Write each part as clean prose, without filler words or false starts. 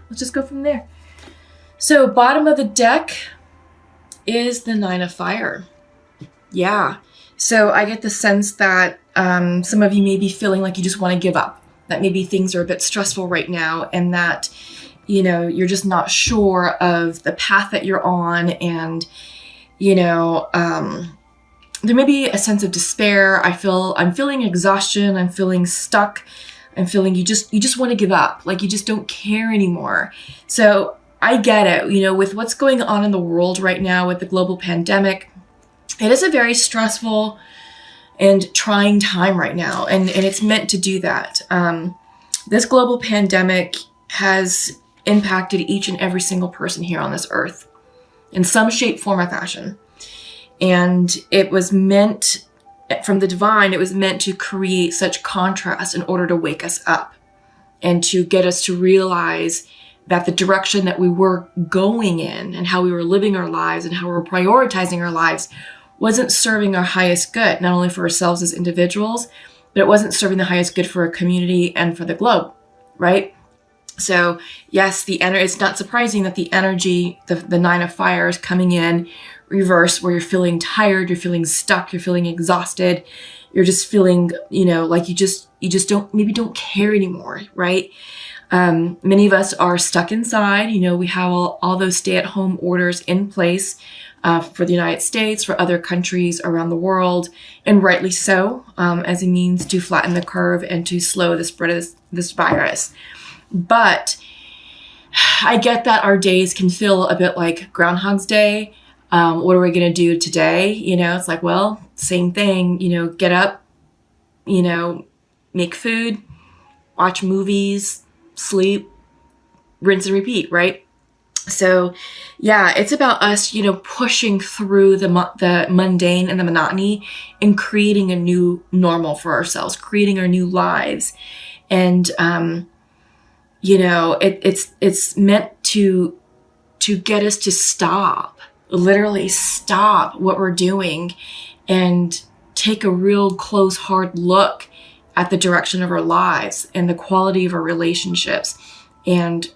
let's just go from there. So bottom of the deck is the 9 of Fire. Yeah. So I get the sense that some of you may be feeling like you just want to give up, that maybe things are a bit stressful right now, and that, you know, you're just not sure of the path that you're on. And, you know, there may be a sense of despair. I'm feeling exhaustion. I'm feeling stuck. I'm feeling you just want to give up. Like you just don't care anymore. So I get it, you know, with what's going on in the world right now with the global pandemic, it is a very stressful and trying time right now. And it's meant to do that. This global pandemic has impacted each and every single person here on this earth in some shape, form, or fashion. And it was meant, from the divine, it was meant to create such contrast in order to wake us up and to get us to realize that the direction that we were going in and how we were living our lives and how we were prioritizing our lives wasn't serving our highest good, not only for ourselves as individuals, but it wasn't serving the highest good for our community and for the globe, right? So yes, it's not surprising that the energy, the 9 of Fire is coming in reverse, where you're feeling tired, you're feeling stuck, you're feeling exhausted, you're just feeling, you know, like you just don't care anymore, right? Many of us are stuck inside. You know, we have all those stay-at-home orders in place for the United States, for other countries around the world, and rightly so, as a means to flatten the curve and to slow the spread of this virus. But I get that our days can feel a bit like Groundhog's Day. What are we going to do today? You know, it's like, well, same thing, you know, get up, you know, make food, watch movies, sleep, rinse and repeat, right? So yeah, it's about us, you know, pushing through the mundane and the monotony and creating a new normal for ourselves, creating our new lives. And, you know, it's meant to get us to stop, literally stop what we're doing and take a real close, hard look at the direction of our lives and the quality of our relationships, and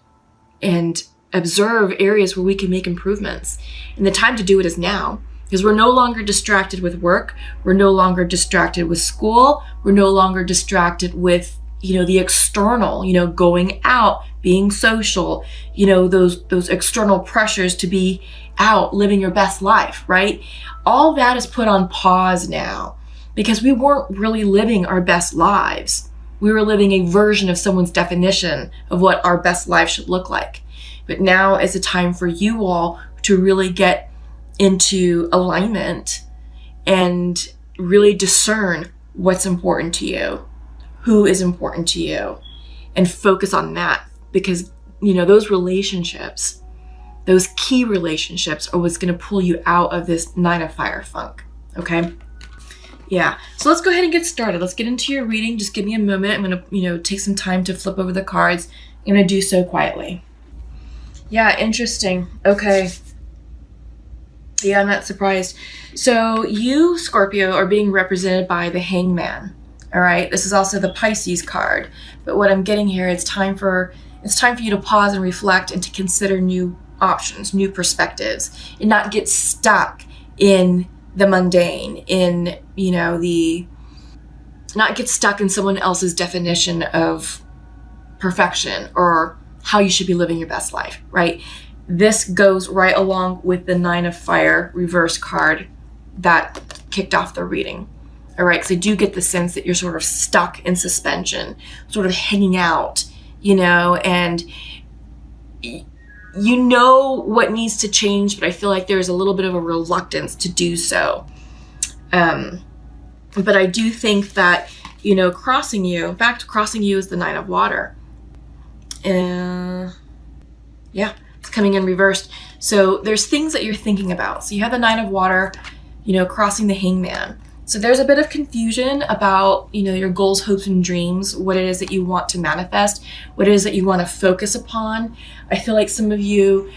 observe areas where we can make improvements. And the time to do it is now, because we're no longer distracted with work. We're no longer distracted with school. We're no longer distracted with, you know, the external, you know, going out, being social, you know, those external pressures to be out, living your best life, right? All that is put on pause now, because we weren't really living our best lives. We were living a version of someone's definition of what our best life should look like. But now is a time for you all to really get into alignment and really discern what's important to you, who is important to you, and focus on that. Because, you know, those relationships, those key relationships are what's going to pull you out of this 9 of Fire funk. Okay. Yeah. So let's go ahead and get started. Let's get into your reading. Just give me a moment. I'm going to, you know, take some time to flip over the cards. I'm going to do so quietly. Yeah. Interesting. Okay. Yeah. I'm not surprised. So you, Scorpio, are being represented by the Hangman. All right. This is also the Pisces card. But what I'm getting here, it's time for you to pause and reflect and to consider new options, new perspectives, and not get stuck in the mundane, in, you know, not get stuck in someone else's definition of perfection or how you should be living your best life, right? This goes right along with the 9 of Fire reverse card that kicked off the reading. All right, because I do get the sense that you're sort of stuck in suspension, sort of hanging out, you know, and you know what needs to change, but I feel like there's a little bit of a reluctance to do so. But I do think that, you know, crossing you is the 9 of Water. Yeah, it's coming in reversed. So there's things that you're thinking about. So you have the 9 of Water, you know, crossing the Hangman. So there's a bit of confusion about, you know, your goals, hopes, and dreams, what it is that you want to manifest, what it is that you want to focus upon. I feel like some of you,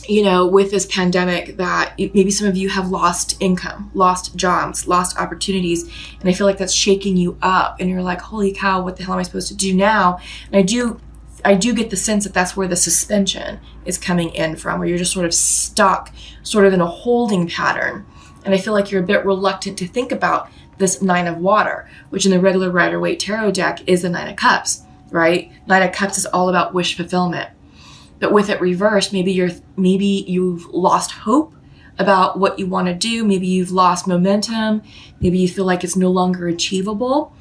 you know, with this pandemic, that maybe some of you have lost income, lost jobs, lost opportunities. And I feel like that's shaking you up and you're like, holy cow, what the hell am I supposed to do now? And I do I do get the sense that that's where the suspension is coming in from, where you're just sort of stuck, sort of in a holding pattern. And I feel like you're a bit reluctant to think about this Nine of Water, which in the regular Rider-Waite Tarot deck is the Nine of Cups, right? Nine of Cups is all about wish fulfillment. But with it reversed, maybe you've lost hope about what you want to do. Maybe you've lost momentum. Maybe you feel like it's no longer achievable.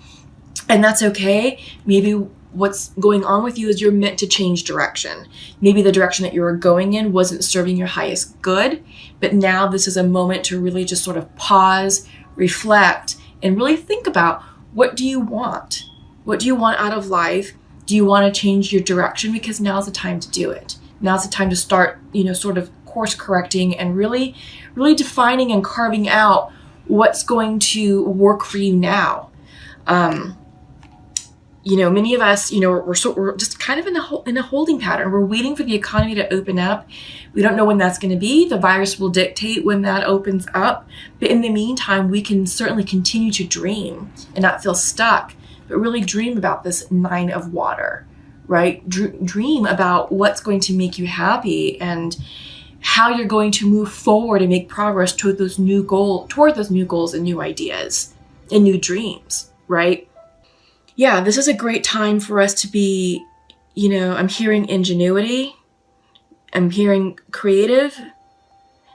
And that's okay. Maybe what's going on with you is you're meant to change direction. Maybe the direction that you were going in wasn't serving your highest good, but now this is a moment to really just sort of pause, reflect, and really think about, what do you want? What do you want out of life? Do you want to change your direction? Because now's the time to do it. Now's the time to start, sort of course correcting and really defining and carving out what's going to work for you now. Many of us, we're just kind of in a holding pattern. We're waiting for the economy to open up. We don't know when that's going to be. The virus will dictate when that opens up. But in the meantime, we can certainly continue to dream and not feel stuck, but really dream about this Nine of Water, right? Dream about what's going to make you happy and how you're going to move forward and make progress toward those new goals and new ideas and new dreams, right? Yeah, this is a great time for us to be, I'm hearing ingenuity. I'm hearing creative.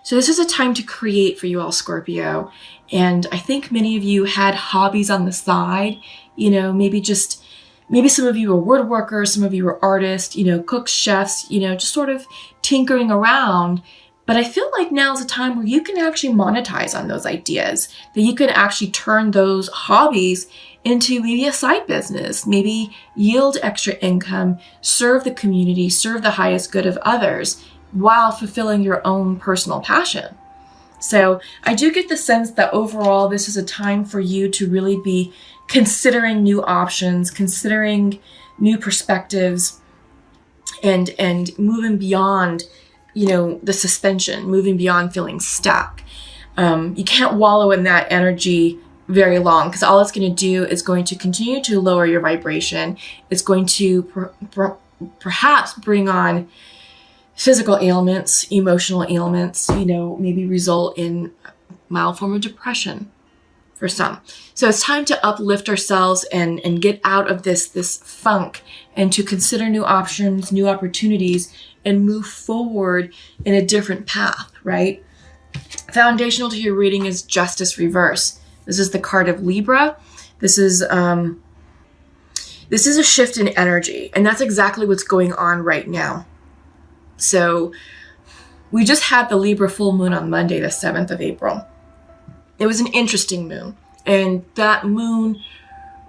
So this is a time to create for you all, Scorpio. And I think many of you had hobbies on the side, maybe some of you are woodworkers, some of you are artists, cooks, chefs, just sort of tinkering around. But I feel like now's a time where you can actually monetize on those ideas, that you can actually turn those hobbies into maybe a side business, maybe yield extra income, serve the community, serve the highest good of others while fulfilling your own personal passion. So I do get the sense that overall, this is a time for you to really be considering new options, considering new perspectives, and moving beyond, the suspension, moving beyond feeling stuck. You can't wallow in that energy very long, because all it's going to do is going to continue to lower your vibration. It's going to perhaps bring on physical ailments, emotional ailments, maybe result in a mild form of depression for some. So it's time to uplift ourselves and get out of this funk, and to consider new options, new opportunities, and move forward in a different path, right? Foundational to your reading is Justice Reverse. This is the card of Libra. This is a shift in energy, and that's exactly what's going on right now. So we just had the Libra full moon on Monday, the 7th of April. It was an interesting moon, and that moon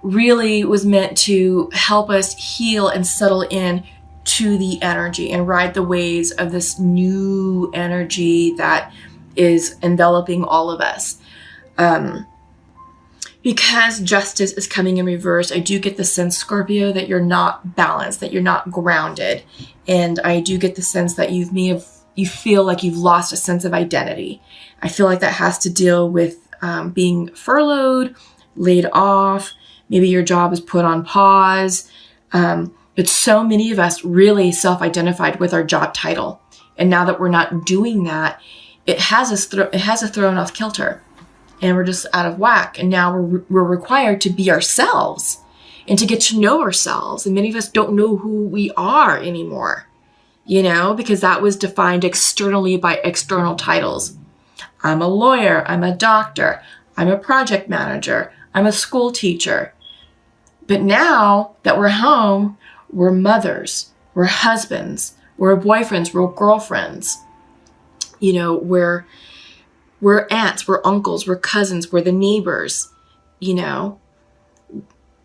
really was meant to help us heal and settle in to the energy and ride the waves of this new energy that is enveloping all of us. Because justice is coming in reverse, I do get the sense, Scorpio, that you're not balanced, that you're not grounded. And I do get the sense that you feel like you've lost a sense of identity. I feel like that has to deal with being furloughed, laid off. Maybe your job is put on pause. But so many of us really self-identified with our job title. And now that we're not doing that, it has us thrown off kilter. And we're just out of whack. And now we're required to be ourselves and to get to know ourselves. And many of us don't know who we are anymore, because that was defined externally by external titles. I'm a lawyer. I'm a doctor. I'm a project manager. I'm a school teacher. But now that we're home, we're mothers, we're husbands, we're boyfriends, we're girlfriends. We're aunts, we're uncles, we're cousins, we're the neighbors,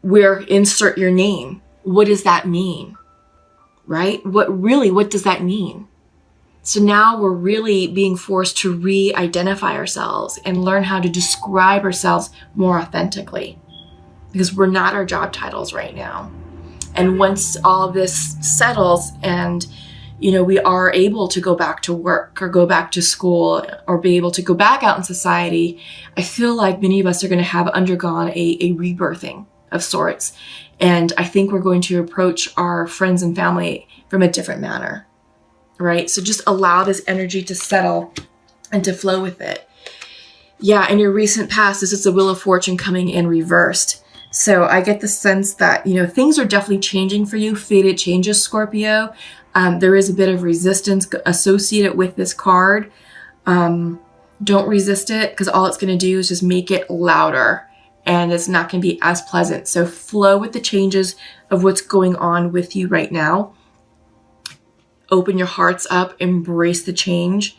we're insert your name. What does that mean? Right? What does that mean? So now we're really being forced to re-identify ourselves and learn how to describe ourselves more authentically, because we're not our job titles right now. And once all of this settles and we are able to go back to work or go back to school or be able to go back out in society, I feel like many of us are going to have undergone a rebirthing of sorts. And I think we're going to approach our friends and family from a different manner, right? So just allow this energy to settle and to flow with it. Yeah, in your recent past, this is the Wheel of Fortune coming in reversed. So I get the sense that, things are definitely changing for you. Fated changes, Scorpio. There is a bit of resistance associated with this card. Don't resist it, because all it's going to do is just make it louder, and it's not going to be as pleasant. So flow with the changes of what's going on with you right now. Open your hearts up, embrace the change.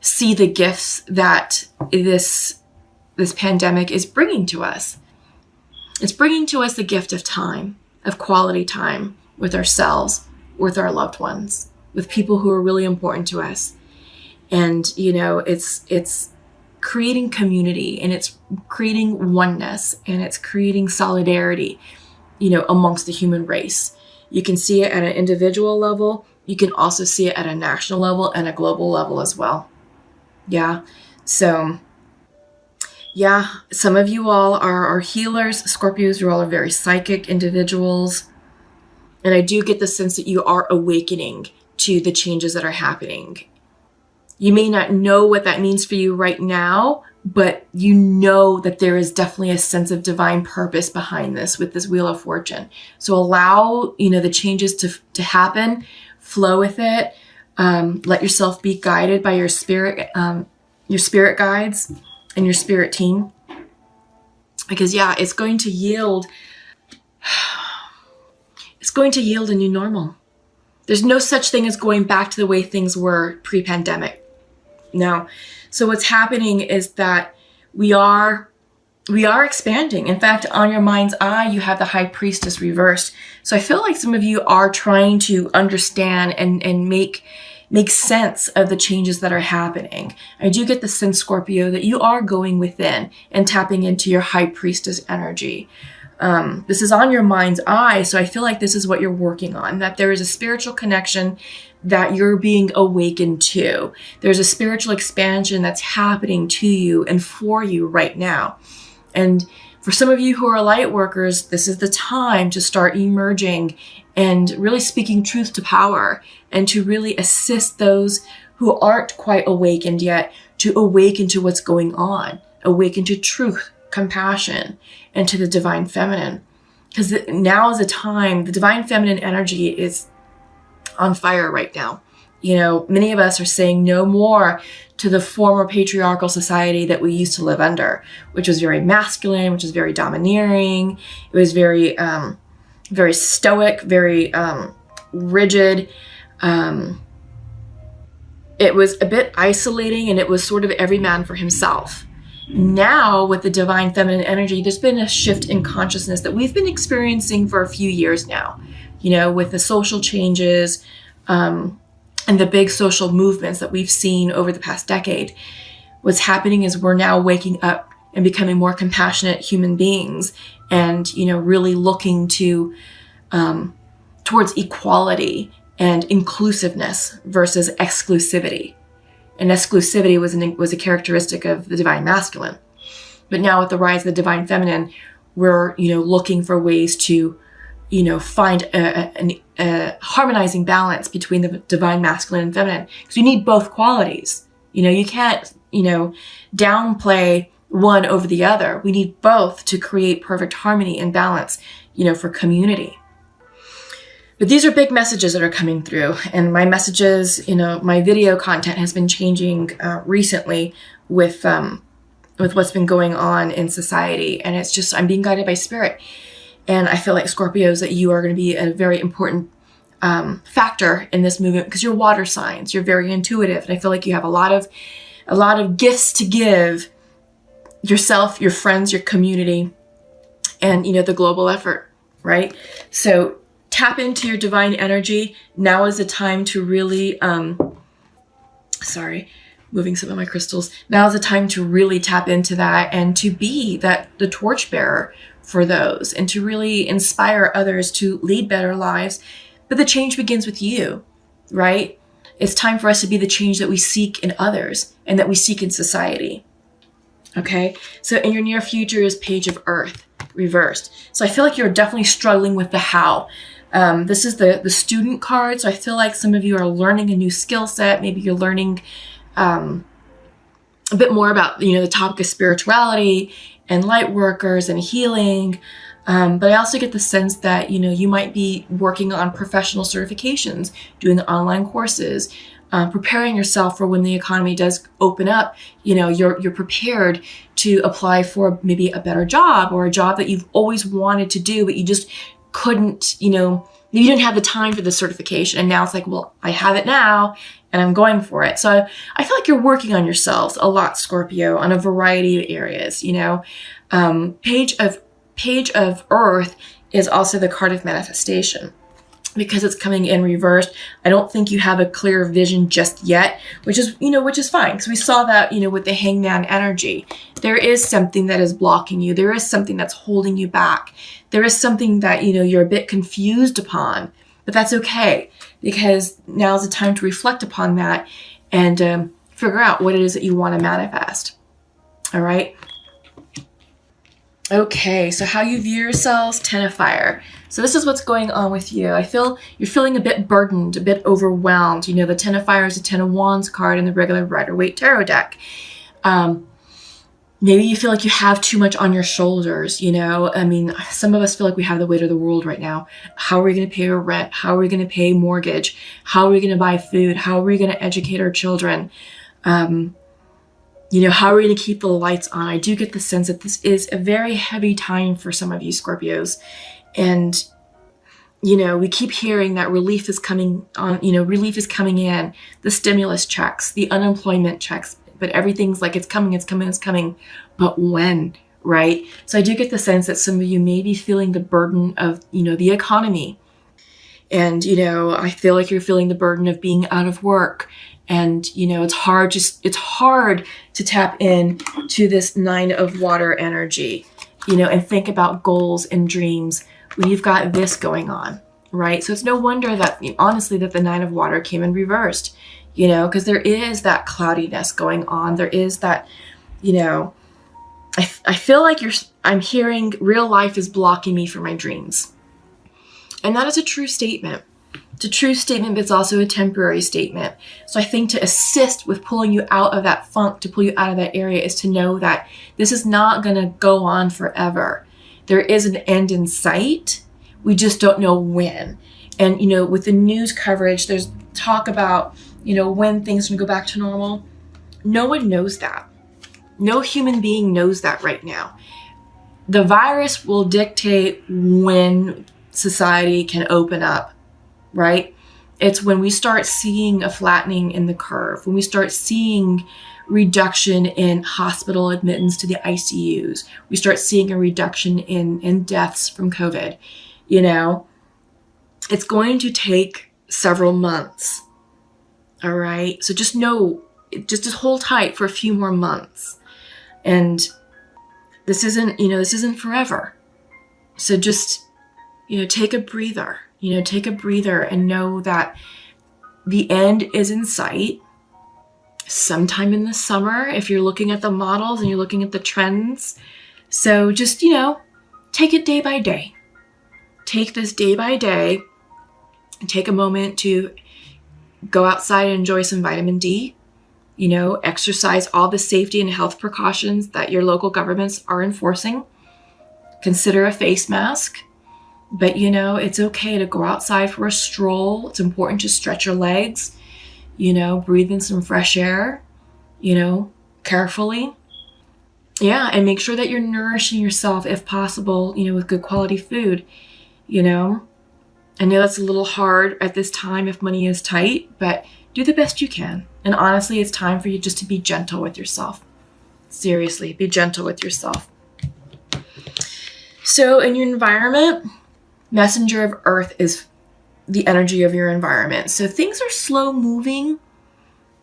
See the gifts that this pandemic is bringing to us. It's bringing to us the gift of time, of quality time with ourselves, with our loved ones, with people who are really important to us. And, it's creating community, and it's creating oneness, and it's creating solidarity, amongst the human race. You can see it at an individual level. You can also see it at a national level and a global level as well. Yeah. So, yeah, some of you all are healers. Scorpios, you all are very psychic individuals. And I do get the sense that you are awakening to the changes that are happening. You may not know what that means for you right now, but you know that there is definitely a sense of divine purpose behind this with this Wheel of Fortune. So allow, the changes to happen, flow with it. Let yourself be guided by your spirit guides and your spirit team. Because it's going to yield a new normal. There's no such thing as going back to the way things were pre-pandemic. No. So what's happening is that we are expanding. In fact, on your mind's eye, you have the High Priestess reversed. So I feel like some of you are trying to understand and make sense of the changes that are happening. I do get the sense, Scorpio, that you are going within and tapping into your High Priestess energy. This is on your mind's eye, so I feel like this is what you're working on, that there is a spiritual connection that you're being awakened to. There's a spiritual expansion that's happening to you and for you right now. And for some of you who are light workers, this is the time to start emerging and really speaking truth to power, and to really assist those who aren't quite awakened yet to awaken to what's going on, awaken to truth, compassion, and to the divine feminine. Because now is a time, the divine feminine energy is on fire right now. Many of us are saying no more to the former patriarchal society that we used to live under, which was very masculine, which was very domineering. It was very, very stoic, very rigid. It was a bit isolating, and it was sort of every man for himself. Now, with the divine feminine energy, there's been a shift in consciousness that we've been experiencing for a few years now, with the social changes and the big social movements that we've seen over the past decade. What's happening is we're now waking up and becoming more compassionate human beings, and, really looking to towards equality and inclusiveness versus exclusivity. And exclusivity was a characteristic of the divine masculine. But now with the rise of the divine feminine, we're, looking for ways to, find a harmonizing balance between the divine masculine and feminine. Because you need both qualities. You can't, downplay one over the other. We need both to create perfect harmony and balance, for community. But these are big messages that are coming through, and my messages, my video content has been changing recently with what's been going on in society, and it's just, I'm being guided by spirit, and I feel like, Scorpios, that you are going to be a very important factor in this movement, because you're water signs, you're very intuitive, and I feel like you have a lot of gifts to give yourself, your friends, your community, and the global effort, right? So tap into your divine energy. Now is the time to really, moving some of my crystals. Now is the time to really tap into that, and to be the torchbearer for those, and to really inspire others to lead better lives. But the change begins with you, right? It's time for us to be the change that we seek in others and that we seek in society. Okay. So in your near future is Page of Earth. reversed. So I feel like you're definitely struggling with the how. This is the student card. So I feel like some of you are learning a new skill set. Maybe you're learning a bit more about, the topic of spirituality and light workers and healing. But I also get the sense that, you might be working on professional certifications, doing online courses, preparing yourself for when the economy does open up. You're prepared to apply for maybe a better job or a job that you've always wanted to do, but you just couldn't, you didn't have the time for the certification. And now it's like, well, I have it now and I'm going for it. So I feel like you're working on yourselves a lot, Scorpio, on a variety of areas. Page of Earth is also the card of manifestation. Because it's coming in reversed, I don't think you have a clear vision just yet, which is fine. Because we saw that, with the Hangman energy, there is something that is blocking you. There is something that's holding you back. There is something that, you're a bit confused upon, but that's okay, because now's the time to reflect upon that and figure out what it is that you want to manifest. All right. Okay, so how you view yourselves, 10 of Fire. So this is what's going on with you. I feel you're feeling a bit burdened, a bit overwhelmed. The 10 of Fire is a 10 of Wands card in the regular Rider-Waite Tarot deck. Maybe you feel like you have too much on your shoulders, some of us feel like we have the weight of the world right now. How are we going to pay our rent? How are we going to pay mortgage? How are we going to buy food? How are we going to educate our children? How are we going to keep the lights on? I do get the sense that this is a very heavy time for some of you Scorpios. And, we keep hearing that relief is coming in, the stimulus checks, the unemployment checks, but everything's like, it's coming. But when, right? So I do get the sense that some of you may be feeling the burden of, the economy. And, I feel like you're feeling the burden of being out of work. And, it's hard to tap in to this 9 of Water energy, and think about goals and dreams when you've got this going on, right? So it's no wonder that, honestly, that the 9 of Water came in reversed, because there is that cloudiness going on. There is that, I feel like I'm hearing real life is blocking me from my dreams. And that is a true statement. It's a true statement, but it's also a temporary statement. So I think to assist with pulling you out of that funk, to pull you out of that area, is to know that this is not going to go on forever. There is an end in sight. We just don't know when. And, with the news coverage, there's talk about, when things can go back to normal. No one knows that. No human being knows that right now. The virus will dictate when society can open up. Right? It's when we start seeing a flattening in the curve, when we start seeing reduction in hospital admittance to the ICUs, we start seeing a reduction in deaths from COVID. It's going to take several months. All right. So just just hold tight for a few more months. And this isn't forever. So just, take a breather. Take a breather and know that the end is in sight sometime in the summer if you're looking at the models and you're looking at the trends. So just, take it day by day. Take this day by day and take a moment to go outside and enjoy some vitamin D. Exercise all the safety and health precautions that your local governments are enforcing. Consider a face mask. But, it's okay to go outside for a stroll. It's important to stretch your legs, breathe in some fresh air, carefully. Yeah, and make sure that you're nourishing yourself if possible, with good quality food, I know that's a little hard at this time if money is tight, but do the best you can. And honestly, it's time for you just to be gentle with yourself. Seriously, be gentle with yourself. So in your environment, Messenger of Earth is the energy of your environment. So things are slow moving,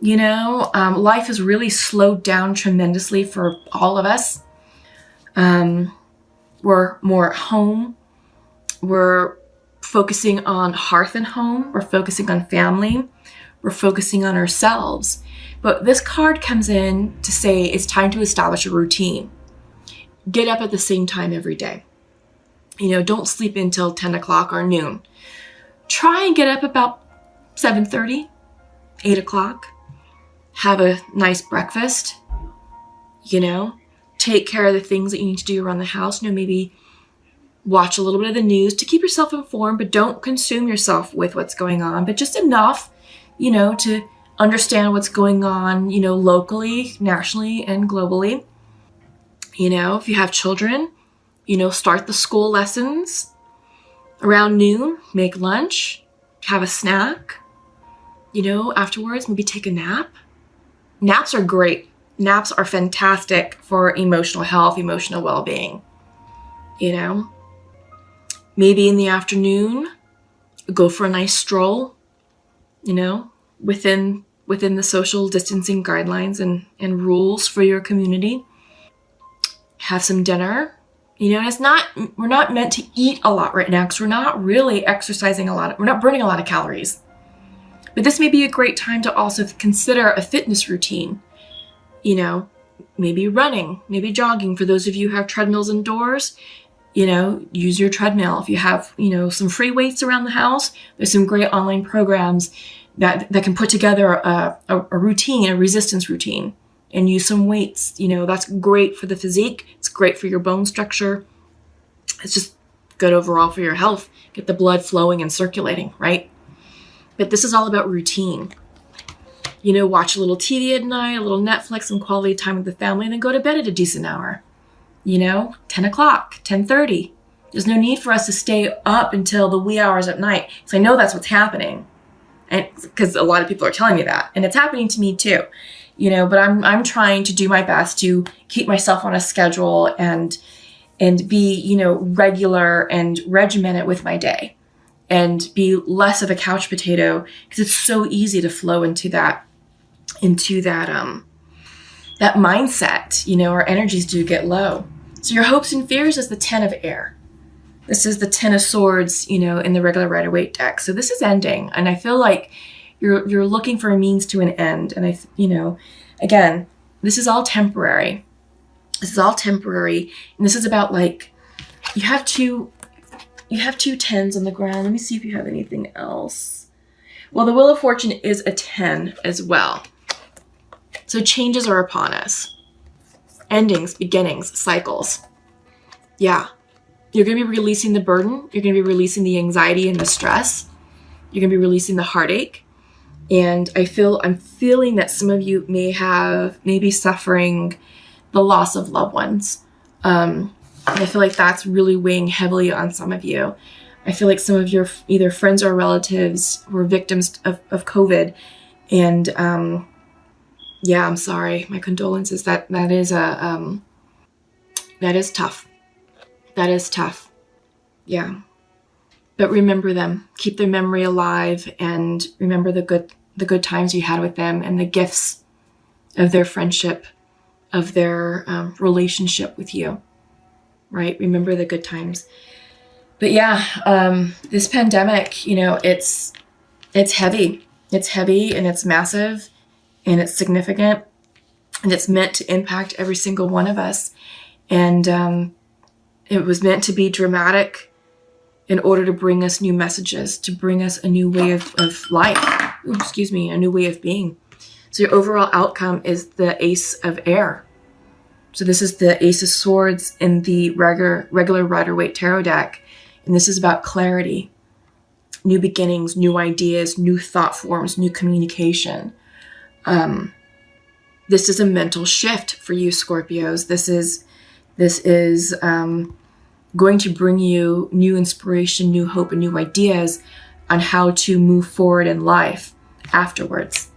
life has really slowed down tremendously for all of us. We're more at home. We're focusing on hearth and home. We're focusing on family. We're focusing on ourselves. But this card comes in to say it's time to establish a routine. Get up at the same time every day. Don't sleep until 10 o'clock or noon. Try and get up about 7:30, 8 o'clock. Have a nice breakfast. Take care of the things that you need to do around the house. Maybe watch a little bit of the news to keep yourself informed, but don't consume yourself with what's going on, but just enough, to understand what's going on, locally, nationally, and globally. If you have children, start the school lessons around noon, make lunch, have a snack, afterwards, maybe take a nap. Naps are great. Naps are fantastic for emotional health, emotional well-being. Maybe in the afternoon, go for a nice stroll, within the social distancing guidelines and rules for your community. Have some dinner. We're not meant to eat a lot right now because we're not really exercising a lot. We're not burning a lot of calories. But this may be a great time to also consider a fitness routine. Maybe running, maybe jogging. For those of you who have treadmills indoors, use your treadmill. If you have, some free weights around the house, there's some great online programs that can put together a routine, a resistance routine, and use some weights. That's great for the physique. It's great for your bone structure. It's just good overall for your health. Get the blood flowing and circulating, right? But this is all about routine. Watch a little TV at night, a little Netflix, some quality time with the family, and then go to bed at a decent hour. 10 o'clock, 10:30. There's no need for us to stay up until the wee hours at night. So I know that's what's happening. And because a lot of people are telling me that, and it's happening to me too, but I'm trying to do my best to keep myself on a schedule and be, regular and regimented with my day and be less of a couch potato, because it's so easy to flow into that mindset. Our energies do get low. So your hopes and fears is the 10 of air. This is the 10 of swords, in the regular Rider-Waite deck. So this is ending. And I feel like you're looking for a means to an end. And again, this is all temporary. This is all temporary. And this is about you have two 10s on the ground. Let me see if you have anything else. Well, the Wheel of Fortune is a 10 as well. So changes are upon us. Endings, beginnings, cycles. Yeah. You're going to be releasing the burden. You're going to be releasing the anxiety and the stress. You're going to be releasing the heartache. And I'm feeling that some of you may be suffering the loss of loved ones. I feel like that's really weighing heavily on some of you. I feel like some of your either friends or relatives were victims of COVID. And yeah, I'm sorry. My condolences. That is tough. That is tough. Yeah. But remember them. Keep their memory alive and remember the good times you had with them and the gifts of their friendship, of their relationship with you. Right? Remember the good times. But yeah, this pandemic, it's heavy. It's heavy and it's massive and it's significant and it's meant to impact every single one of us. And it was meant to be dramatic in order to bring us new messages, to bring us a new way of life. Ooh, excuse me, a new way of being. So your overall outcome is the Ace of Air. So this is the Ace of Swords in the regular Rider-Waite Tarot deck. And this is about clarity, new beginnings, new ideas, new thought forms, new communication. This is a mental shift for you, Scorpios. This is going to bring you new inspiration, new hope, and new ideas on how to move forward in life afterwards.